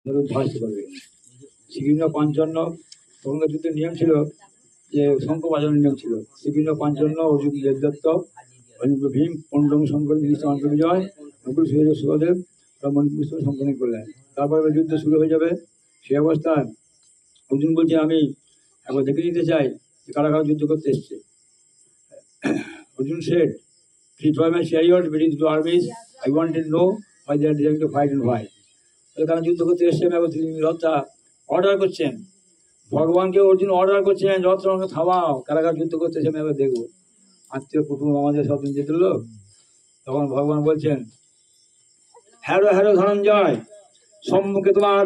ধ্বংস করবে। শ্রীকৃষ্ণ পঞ্চান্ন তখনকার যুদ্ধের নিয়ম ছিল যে শঙ্খ বাজানোর নিয়ম ছিল। শ্রীকৃষ্ণ পঞ্চান্ন, অর্জুন দেবদত্ত, ভীম, পণ্ডম শঙ্কর, অন্ত বিজয়, নকুল, সহদেব, সুখদেব মণিপুষ্ট সম্পন্ন করলেন। তারপরে যুদ্ধ শুরু হয়ে যাবে। সেই অবস্থায় অর্জুন বলছে, আমি একবার দেখে নিতে চাই যে কারা কারা যুদ্ধ করতে এসছে। Arjun said, "Please try my chariot between the two armies. I want to know why they are deciding to fight and why." তারা যুদ্ধ করতে এসছে। রথটা অর্ডার করছেন, ভগবানকে অর্জুন অর্ডার করছেন, রথটা থামাও, কারা কারা যুদ্ধ করতে এসে আমি আবার দেখবো। আত্মীয় কুটুম আমাদের সব যেতে লোক। তখন ভগবান বলছেন, হ্যারো হ্যারো ধনঞ্জয়, সম্মুখে তোমার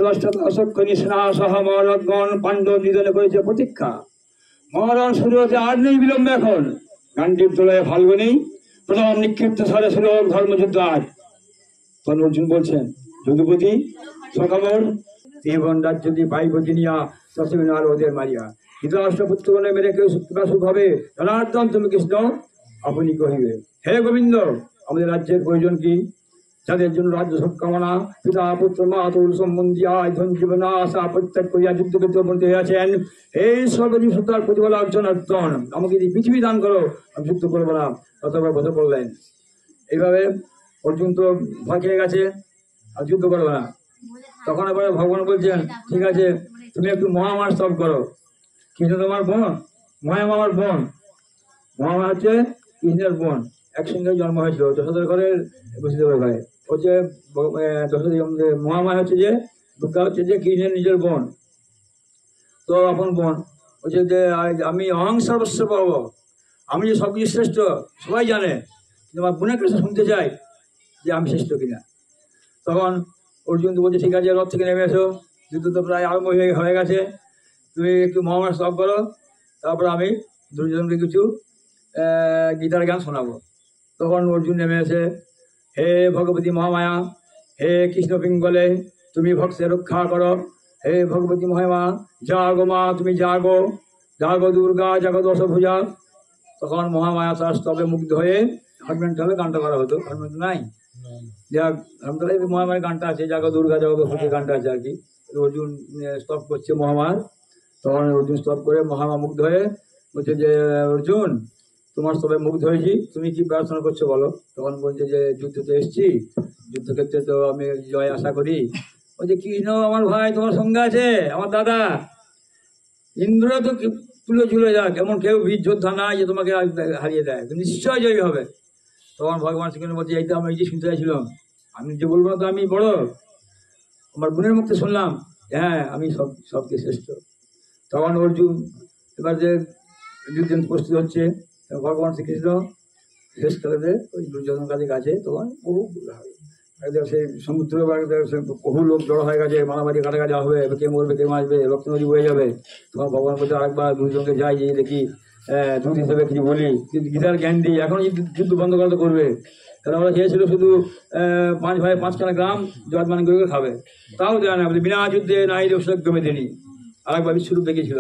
অসক্ষণী সেনা সহ মহারথগণ পাণ্ডব নিধনে করেছে প্রতীক্ষা। মহারণ শুরু হতে আর নেই বিলম্ব এখন। গান্ডীব তোলায় ফাল্গুনি, প্রথম নিক্ষিপ্ত স্বরে শুরু ধর্মযুদ্ধ আজ। তখন অর্জুন বলছেন, যদুপতি সখবর ত্রিভুবন রাজ্য দিয়ে পাইব জিনিয়া দশমিন আর ওদের মারিয়া। ধৃতরাষ্ট্রপুত্রগণে মেরে কেউ সুখ হবে, জনার্দন তুমি কৃষ্ণ আপনি কহিবে। হে গোবিন্দ, আমাদের রাজ্যের প্রয়োজন কি? যাদের জন্য রাজ্য সুখ কামনা, পিতা পুত্র মাতুল সম্বন্ধিয়া ধন জীবন আশা প্রত্যাগ করিয়া যুদ্ধ করতে উপনীত হইয়াছেন, এই সর্বজীবতার প্রতিফল অর্জন অর্জন। আমাকে যদি পৃথিবী দান করো, আমি যুদ্ধ করবো না। ততবার বসে পড়লেন। এইভাবে অর্জুন তো ভয় খেয়ে গেছে, আর যুদ্ধ করবে না। তখন এবার ভগবান বলছেন, ঠিক আছে, তুমি একটু মহামায়া স্তব করো। কৃষ্ণ তোমার বোন, মহামায়া আমার বোন। মহামায়া হচ্ছে কৃষ্ণের বোন, একসঙ্গে জন্ম হয়েছিল যশোদার ঘরের বসুদেবের ঘরে। হচ্ছে মহামায়া হচ্ছে যে দুর্গা হচ্ছে যে কৃষ্ণের নিজের বোন, তো আপন বোন। হচ্ছে যে আমি অহং সর্বস্ব পাব, আমি যে সব কিছু শ্রেষ্ঠ সবাই জানে, কিন্তু আমার বোনের কাছে শুনতে চাই যে আমি শ্রেষ্ঠ কিনা। তখন অর্জুন তো বলছে, ঠিক আছে, রথ থেকে নেমে এসো, যুদ্ধ তো প্রায় আরম্ভ হয়ে গেছে, তুমি একটু মহামায়া স্তব করো, তারপর আমি দুর্যোধনকে কিছু গীতার গান শোনাবো। তখন অর্জুন নেমে এসে, হে ভগবতী মহামায়া, হে কৃষ্ণ পিঙ্গলে, তুমি ভক্তের রক্ষা করো। হে ভগবতী মহামা, জাগো মা, তুমি জাগো, জাগো দুর্গা, জাগো দশভুজা। তখন মহামায়া তার স্তবে মুগ্ধ হয়ে হারমোনিয়ামে গানটা করা হতো, হারমোনিয়াম নাই, যাক মহামায়ের গানটা আছে, জাগো দুর্গা জাগো দশভুজা গানটা আছে আর কি। অর্জুন স্তব করছে মহামার। তখন অর্জুন স্তব করে মহামা মুগ্ধ হয়ে বলছে যে, অর্জুন তোমার স্তবে মুগ্ধ হয়েছি, তুমি কি প্রার্থনা করছো বলো। তখন বলছে যে, যুদ্ধতে এসছি, যুদ্ধক্ষেত্রে তো আমি জয় আশা করি। বলছে, কৃষ্ণ আমার ভাই তোমার সঙ্গে আছে, আমার দাদা ইন্দ্র তো তুলে ঝুলে যাক, এমন কেউ বীর যোদ্ধা নাই যে তোমাকে হারিয়ে দেয়, তুমি নিশ্চয় জয়ী হবে। তখন ভগবান সেখানে বলছে, এই তো আমি এই যে শুনতে চাইছিলাম, আমি যে বলবো না তো আমি বড়, আমার বোনের মুখে শুনলাম, হ্যাঁ আমি সবকে শ্রেষ্ঠ। তখন অর্জুন এবার যে যুদ্ধ প্রস্তুত হচ্ছে, ভগবান শ্রীকৃষ্ণ শেষ করে দেয় ওই দুর্যোধন কাছে গেছে। তখন বহু সেই সমুদ্র বহু লোক জড়ো হয়ে গেছে, মারামারি কাটাকাটি হবে, কে মরবে কে মারবে, রক্ত নদী বয়ে যাবে। তখন ভগবান বলছে, আরেকবার দুর্যোধনকে যাই, যে দেখি দুধ হিসেবে কিছু বলি, কিন্তু গীতার জ্ঞান দিই, এখন যুদ্ধ বন্ধ করতে করবে। কারণ ওরা চেয়েছিল শুধু 5 ভাই 5খানা গ্রাম জজমান করে খাবে, তাও দেয় না, বিনা যুদ্ধে নাই রসজ্ঞ মেদিনী। আরেকবার বিশ্বরূপ দেখিয়েছিল।